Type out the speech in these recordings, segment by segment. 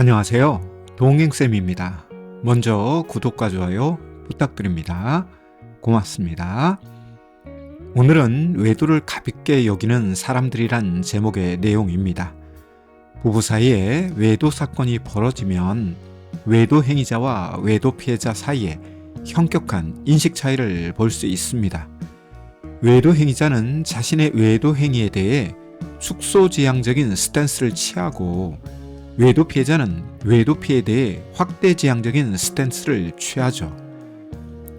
안녕하세요. 동행쌤입니다. 먼저 구독과 좋아요 부탁드립니다. 고맙습니다. 오늘은 외도를 가볍게 여기는 사람들이란 제목의 내용입니다. 부부 사이에 외도 사건이 벌어지면 외도 행위자와 외도 피해자 사이에 현격한 인식 차이를 볼 수 있습니다. 외도 행위자는 자신의 외도 행위에 대해 축소지향적인 스탠스를 취하고 외도 피해자는 외도 피해에 대해 확대지향적인 스탠스를 취하죠.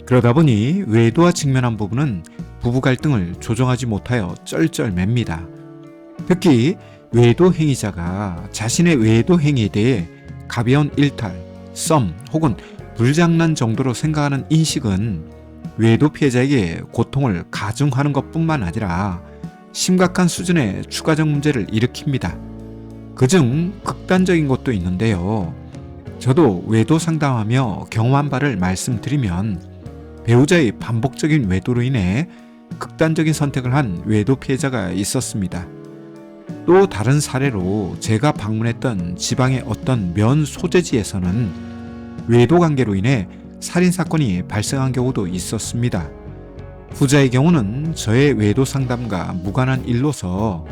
그러다 보니 외도와 직면한 부부는 부부 갈등을 조정하지 못하여 쩔쩔맵니다. 특히 외도 행위자가 자신의 외도 행위에 대해 가벼운 일탈, 썸 혹은 불장난 정도로 생각하는 인식은 외도 피해자에게 고통을 가중하는 것뿐만 아니라 심각한 수준의 추가적 문제를 일으킵니다. 그중 극단적인 것도 있는데요. 저도 외도 상담하며 경험한 바를 말씀드리면 배우자의 반복적인 외도로 인해 극단적인 선택을 한 외도 피해자가 있었습니다. 또 다른 사례로 제가 방문했던 지방의 어떤 면 소재지에서는 외도 관계로 인해 살인사건이 발생한 경우도 있었습니다. 후자의 경우는 저의 외도 상담과 무관한 일로서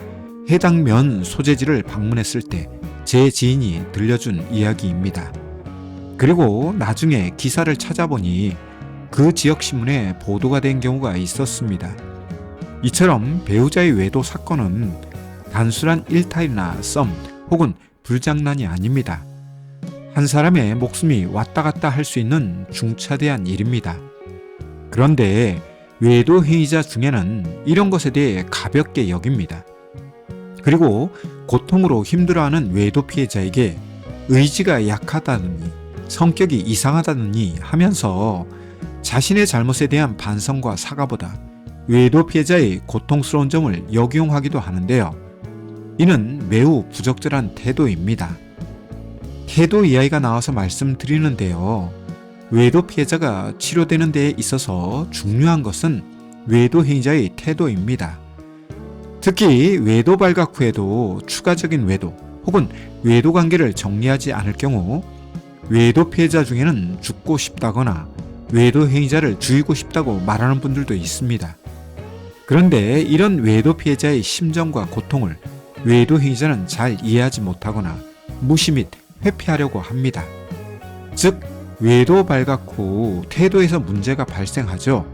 해당 면 소재지를 방문했을 때 제 지인이 들려준 이야기입니다. 그리고 나중에 기사를 찾아보니 그 지역 신문에 보도가 된 경우가 있었습니다. 이처럼 배우자의 외도 사건은 단순한 일탈이나 썸 혹은 불장난이 아닙니다. 한 사람의 목숨이 왔다 갔다 할 수 있는 중차대한 일입니다. 그런데 외도 행위자 중에는 이런 것에 대해 가볍게 여깁니다. 그리고 고통으로 힘들어하는 외도 피해자에게 의지가 약하다느니 성격이 이상하다느니 하면서 자신의 잘못에 대한 반성과 사과보다 외도 피해자의 고통스러운 점을 역용하기도 하는데요. 이는 매우 부적절한 태도입니다. 태도 이야기가 나와서 말씀드리는데요. 외도 피해자가 치료되는 데에 있어서 중요한 것은 외도 행위자의 태도입니다. 특히 외도 발각 후에도 추가적인 외도 혹은 외도 관계를 정리하지 않을 경우 외도 피해자 중에는 죽고 싶다거나 외도 행위자를 죽이고 싶다고 말하는 분들도 있습니다. 그런데 이런 외도 피해자의 심정과 고통을 외도 행위자는 잘 이해하지 못하거나 무시 및 회피하려고 합니다. 즉, 외도 발각 후 태도에서 문제가 발생하죠.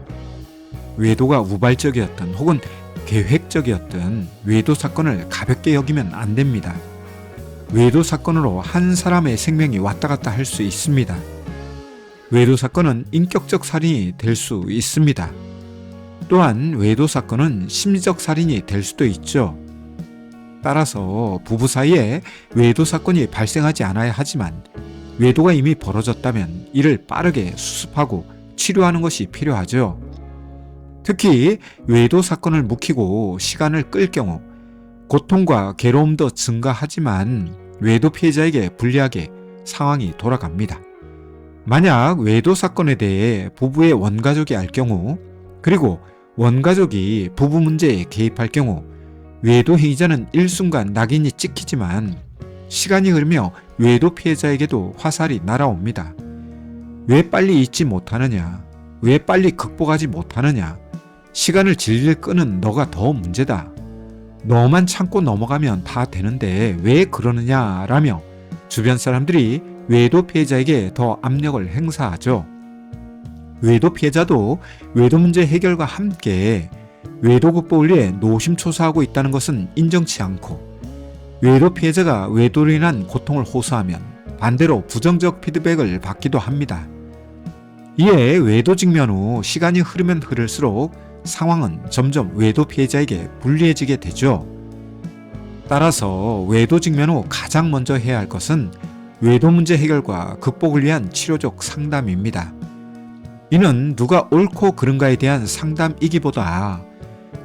외도가 우발적이었든 혹은 계획적이었든 외도 사건을 가볍게 여기면 안 됩니다. 외도 사건으로 한 사람의 생명이 왔다 갔다 할 수 있습니다. 외도 사건은 인격적 살인이 될 수 있습니다. 또한 외도 사건은 심리적 살인이 될 수도 있죠. 따라서 부부 사이에 외도 사건이 발생하지 않아야 하지만 외도가 이미 벌어졌다면 이를 빠르게 수습하고 치료하는 것이 필요하죠. 특히 외도 사건을 묵히고 시간을 끌 경우 고통과 괴로움도 증가하지만 외도 피해자에게 불리하게 상황이 돌아갑니다. 만약 외도 사건에 대해 부부의 원가족이 알 경우 그리고 원가족이 부부 문제에 개입할 경우 외도 행위자는 일순간 낙인이 찍히지만 시간이 흐르며 외도 피해자에게도 화살이 날아옵니다. 왜 빨리 잊지 못하느냐? 왜 빨리 극복하지 못하느냐? 시간을 질질 끄는 너가 더 문제다. 너만 참고 넘어가면 다 되는데 왜 그러느냐? 라며 주변 사람들이 외도 피해자에게 더 압력을 행사하죠. 외도 피해자도 외도 문제 해결과 함께 외도 극복을 위해 노심초사하고 있다는 것은 인정치 않고 외도 피해자가 외도로 인한 고통을 호소하면 반대로 부정적 피드백을 받기도 합니다. 이에 외도 직면 후 시간이 흐르면 흐를수록 상황은 점점 외도 피해자에게 불리해지게 되죠. 따라서 외도 직면 후 가장 먼저 해야 할 것은 외도 문제 해결과 극복을 위한 치료적 상담입니다. 이는 누가 옳고 그른가에 대한 상담이기보다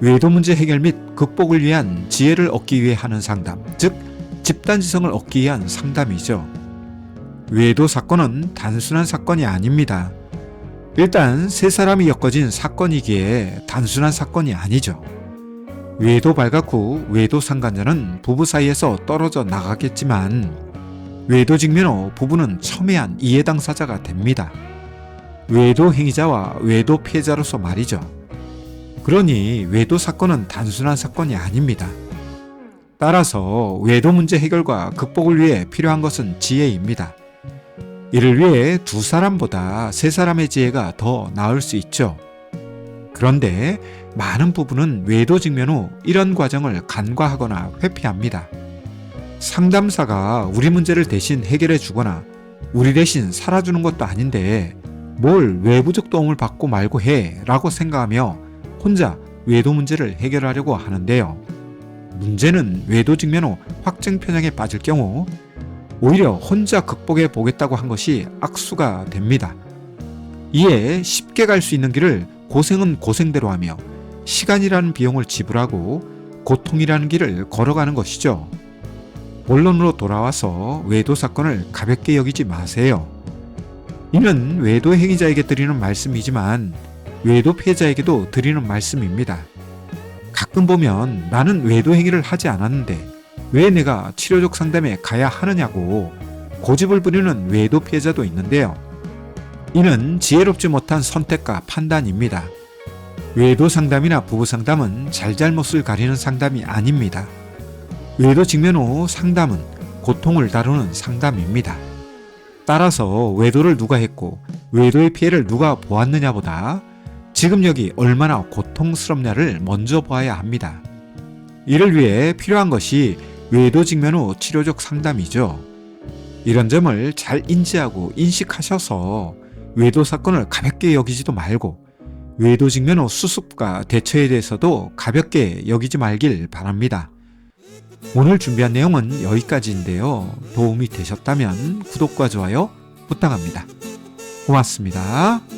외도 문제 해결 및 극복을 위한 지혜를 얻기 위해 하는 상담, 즉 집단지성을 얻기 위한 상담이죠. 외도 사건은 단순한 사건이 아닙니다. 일단 세 사람이 엮어진 사건이기에 단순한 사건이 아니죠. 외도 발각 후 외도 상간자는 부부 사이에서 떨어져 나가겠지만 외도 직면 후 부부는 첨예한 이해 당사자가 됩니다. 외도 행위자와 외도 피해자로서 말이죠. 그러니 외도 사건은 단순한 사건이 아닙니다. 따라서 외도 문제 해결과 극복을 위해 필요한 것은 지혜입니다. 이를 위해 두 사람보다 세 사람의 지혜가 더 나을 수 있죠. 그런데 많은 부부는 외도 직면 후 이런 과정을 간과하거나 회피합니다. 상담사가 우리 문제를 대신 해결해 주거나 우리 대신 살아주는 것도 아닌데 뭘 외부적 도움을 받고 말고 해 라고 생각하며 혼자 외도 문제를 해결하려고 하는데요. 문제는 외도 직면 후 확증 편향에 빠질 경우 오히려 혼자 극복해 보겠다고 한 것이 악수가 됩니다. 이에 쉽게 갈 수 있는 길을 고생은 고생대로 하며 시간이라는 비용을 지불하고 고통이라는 길을 걸어가는 것이죠. 본론으로 돌아와서 외도 사건을 가볍게 여기지 마세요. 이는 외도 행위자에게 드리는 말씀이지만 외도 피해자에게도 드리는 말씀입니다. 가끔 보면 나는 외도 행위를 하지 않았는데 왜 내가 치료적 상담에 가야 하느냐고 고집을 부리는 외도 피해자도 있는데요. 이는 지혜롭지 못한 선택과 판단입니다. 외도 상담이나 부부 상담은 잘잘못을 가리는 상담이 아닙니다. 외도 직면 후 상담은 고통을 다루는 상담입니다. 따라서 외도를 누가 했고 외도의 피해를 누가 보았느냐보다 지금 여기 얼마나 고통스럽냐를 먼저 보아야 합니다. 이를 위해 필요한 것이 외도 직면 후 치료적 상담이죠. 이런 점을 잘 인지하고 인식하셔서 외도 사건을 가볍게 여기지도 말고 외도 직면 후 수습과 대처에 대해서도 가볍게 여기지 말길 바랍니다. 오늘 준비한 내용은 여기까지인데요. 도움이 되셨다면 구독과 좋아요 부탁합니다. 고맙습니다.